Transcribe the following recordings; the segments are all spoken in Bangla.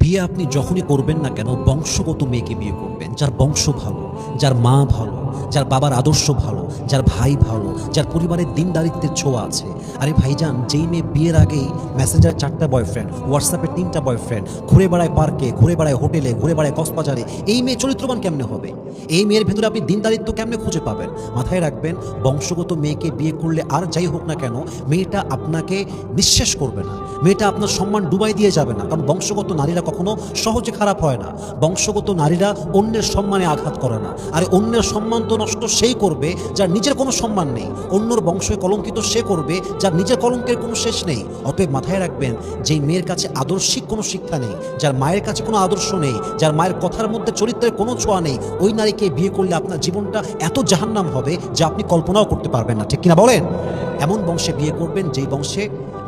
বিয়ে আপনি যখনই করবেন না কেন বংশগত মেয়েকে বিয়ে করবেন, যার বংশ ভালো, যার মা ভালো, যার বাবার আদর্শ ভালো, যার ভাই ভালো, যার পরিবারের দিনদারিত্বের ছোঁয়া আছে। আরে ভাইজান, যেই মেয়ে বিয়ের আগেই মেসেঞ্জারে 4টা বয়ফ্রেন্ড, হোয়াটসঅ্যাপে 3টা বয়ফ্রেন্ড, ঘুরে বেড়ায় পার্কে, ঘুরে বেড়ায় হোটেলে, ঘুরে বেড়ায় কক্সবাজারে, এই মেয়ে চরিত্রবান কেমনে হবে? এই মেয়ের ভেতরে আপনি দিনদারিত্ব কেমনে খুঁজে পাবেন? মাথায় রাখবেন, বংশগত মেয়েকে বিয়ে করলে আর যাই হোক না কেন, মেয়েটা আপনাকে নিঃশেষ করবে না, মেয়েটা আপনার সম্মান ডুবাই দিয়ে যাবে না। কারণ বংশগত নারীরা কখনো সহজে খারাপ হয় না। বংশগত নারীরা অন্যের সম্মানে আঘাত করে না। আর অন্যের সম্মান তো নষ্ট সেই করবে যার নিজের কোনো সম্মান নেই। অন্যর বংশে কলঙ্কিত সে করবে যার নিজের কলঙ্কের কোনো শেষ নেই। অতএব মাথায় রাখবেন, যেই মেয়ের কাছে আদর্শিক কোনো শিক্ষা নেই, যার মায়ের কাছে কোনো আদর্শ নেই, যার মায়ের কথার মধ্যে চরিত্রের কোনো ছোঁয়া নেই, ওই নারীকে বিয়ে করলে আপনার জীবনটা এত জাহান্নাম হবে যা আপনি কল্পনাও করতে পারবেন না। ঠিক কিনা বলেন? এমন বংশে বিয়ে করবেন যেই বংশে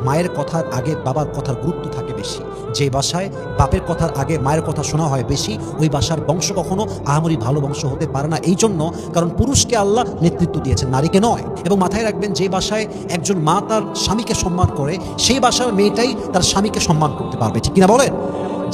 মায়ের কথার আগে বাবার কথার গুরুত্ব থাকে বেশি, যে বাসায় বাপের কথার আগে মায়ের কথা শোনা হয় বেশি, ওই বাসার বংশ কখনো আহামরি ভালো বংশ হতে পারে না। এই জন্য, কারণ পুরুষকে আল্লাহ নেতৃত্ব দিয়েছেন, নারীকে নয়। এবং মাথায় রাখবেন, যে বাসায় একজন মা তার স্বামীকে সম্মান করে, সেই বাসার মেয়েটাই তার স্বামীকে সম্মান করতে পারবে। ঠিক কিনা বলেন?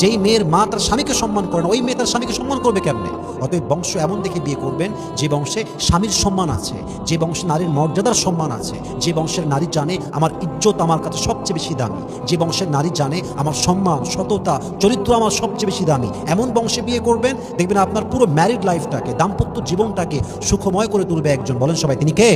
যেই মেয়ের মা তার স্বামীকে সম্মান করে না, ওই মেয়ে তার স্বামীকে সম্মান করবে কেমনে? অতএব বংশ এমন দেখে বিয়ে করবেন যে বংশে স্বামীর সম্মান আছে, যে বংশে নারীর মর্যাদার সম্মান আছে, যে বংশের নারী জানে আমার ইজ্জত আমার কাছে সবচেয়ে বেশি দামি, যে বংশের নারী জানে আমার সম্মান, সততা, চরিত্র আমার সবচেয়ে বেশি দামি। এমন বংশে বিয়ে করবেন, দেখবেন আপনার পুরো ম্যারিড লাইফটাকে, দাম্পত্য জীবনটাকে সুখময় করে তুলবে একজন। বলেন সবাই, তিনি কে?